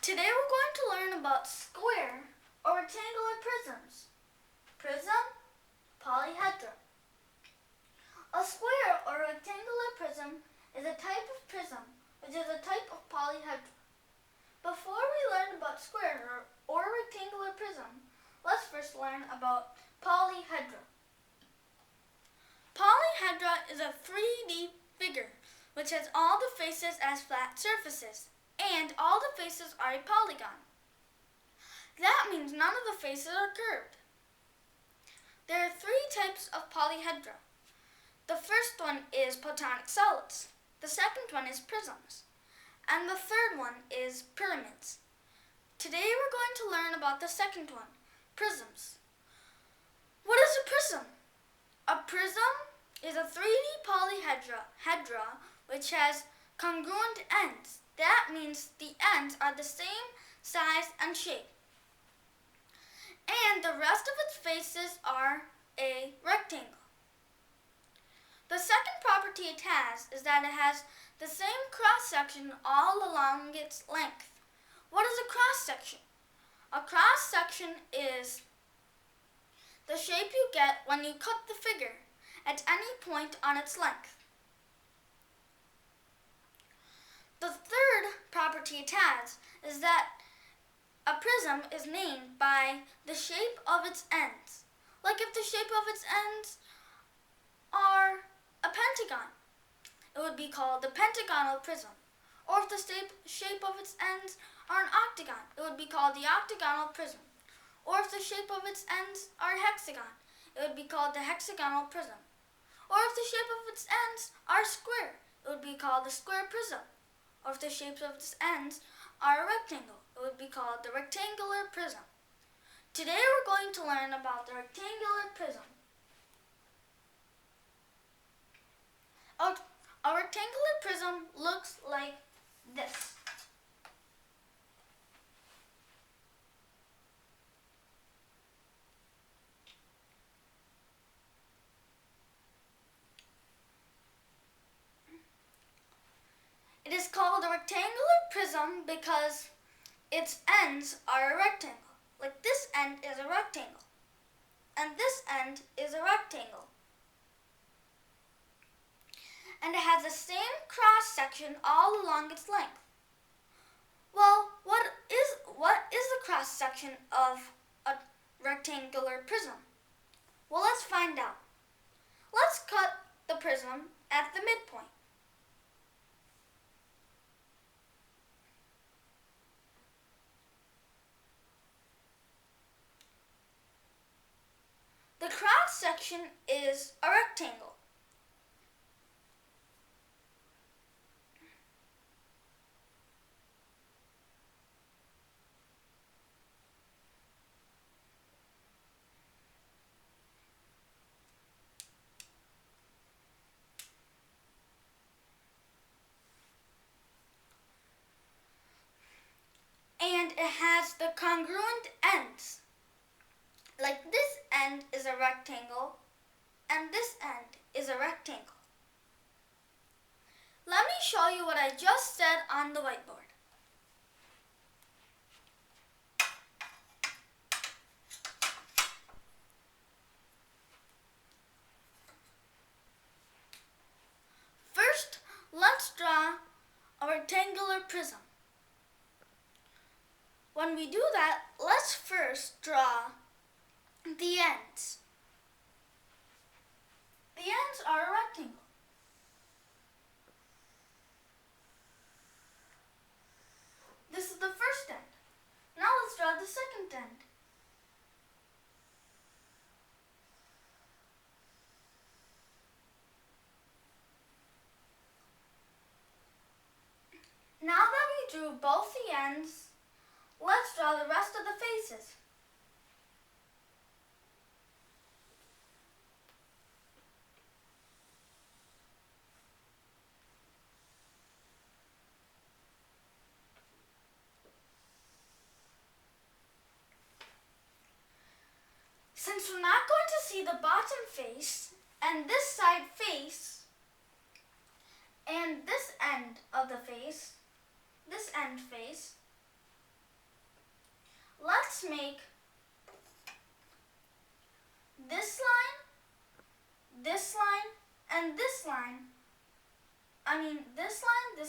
Today we're going to learn about square or rectangular prisms. Prism, polyhedra. A square or rectangular prism is a type of prism which is a type of polyhedra. Before we learn about square or rectangular prism, let's first learn about polyhedra. Polyhedra is a 3D figure which has all the faces as flat surfaces, and all the faces are a polygon. That means none of the faces are curved. There are 3 types of polyhedra. The first one is platonic solids, the second one is prisms, and the third one is pyramids. Today we're going to learn about the second one, prisms. What is a prism? A prism is a 3D polyhedra which has congruent ends. That means the ends are the same size and shape. And the rest of its faces are a rectangle. The second property it has is that it has the same cross-section all along its length. What is a cross-section? A cross-section is the shape you get when you cut the figure at any point on its length. The third property it has is that a prism is named by the shape of its ends. Like if the shape of its ends are a pentagon, it would be called the pentagonal prism. Or if the shape of its ends are an octagon, it would be called the octagonal prism. Or if the shape of its ends are a hexagon, it would be called the hexagonal prism. Or if the shape of its ends are square, it would be called the square prism. Or if the shapes of its ends are a rectangle, it would be called the rectangular prism. Today we're going to learn about the rectangular prism. A rectangular prism looks like this. It is called a rectangular prism because its ends are a rectangle. Like this end is a rectangle, and this end is a rectangle. And it has the same cross-section all along its length. Well, what is the cross-section of a rectangular prism? Well, let's find out. Let's cut the prism at the midpoint. The cross-section is a rectangle. And it has the congruent ends. Like this end is a rectangle, and this end is a rectangle. Let me show you what I just said on the whiteboard. First, let's draw a rectangular prism. When we do that, let's first draw the ends. The ends are a rectangle. This is the first end. Now let's draw the second end. Now that we drew both the ends, let's draw the rest of the faces. Since we're not going to see the bottom face and this side face and this end of the face, this end face, and this line, this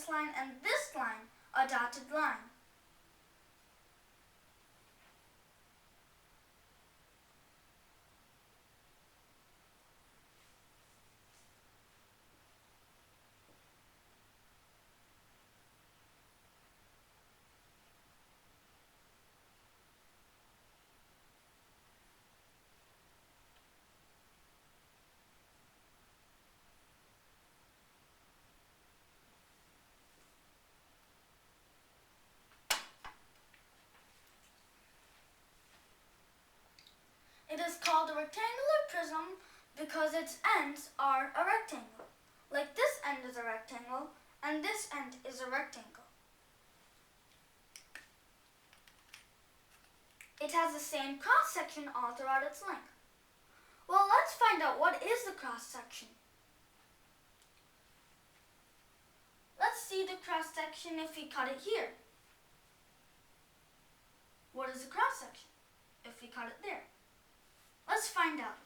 line, and this line a dotted line. It is called a rectangular prism because its ends are a rectangle. Like this end is a rectangle and this end is a rectangle. It has the same cross section all throughout its length. Well, let's find out what is the cross section. Let's see the cross section if we cut it here. What is the cross section if we cut it there? Let's find out.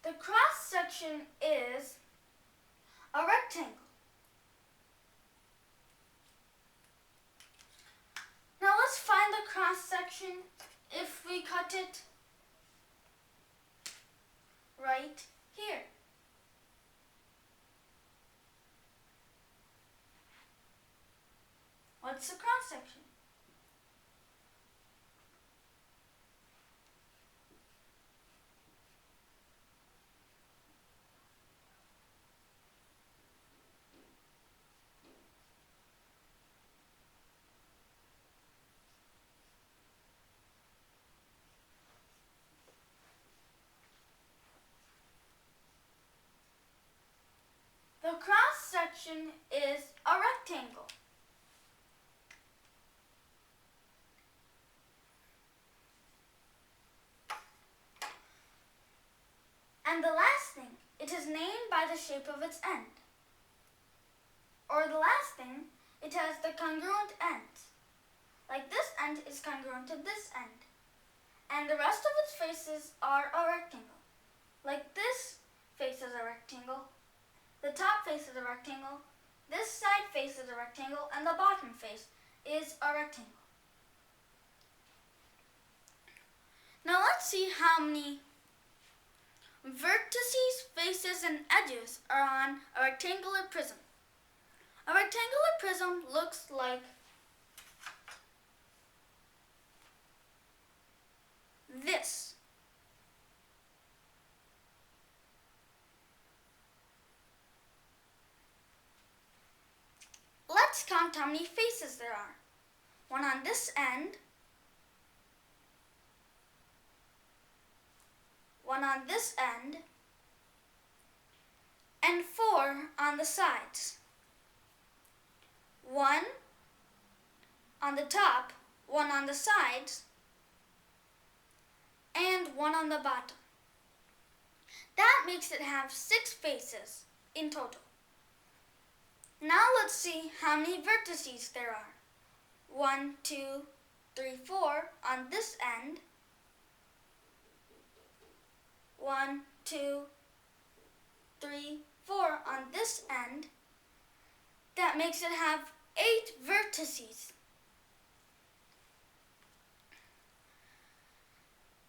The cross section is a rectangle. Now let's find the cross section if we cut it right here. What's the cross section? The cross section is a rectangle. And the last thing, it is named by the shape of its end. Or the last thing, it has the congruent ends. Like this end is congruent to this end. And the rest of its faces are a rectangle. Like this face is a rectangle, the top face is a rectangle, this side face is a rectangle, and the bottom face is a rectangle. Now let's see how many vertices, faces, and edges are on a rectangular prism. A rectangular prism looks like this. Let's count how many faces there are. One on this end, one on this end, and 4 on the sides. 1 on the top, 1 on the sides, and 1 on the bottom. That makes it have 6 faces in total. Now let's see how many vertices there are. 1, 2, 3, 4 on this end. 1, 2, 3, 4 on this end. That makes it have 8 vertices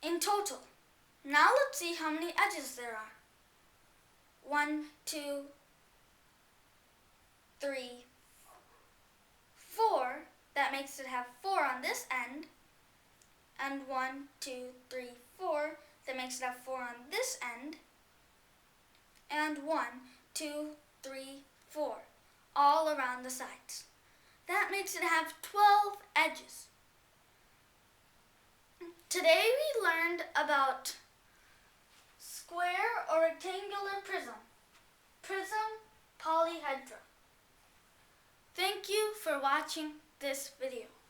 in total. Now let's see how many edges there are. 1, 2, 3, 4. That makes it have 4 on this end. And 1, 2, 3, 4. That makes it have 4 on this end. And 1, 2, 3, 4. All around the sides. That makes it have 12 edges. Today we learned about square or rectangular prism, polyhedra. for watching this video.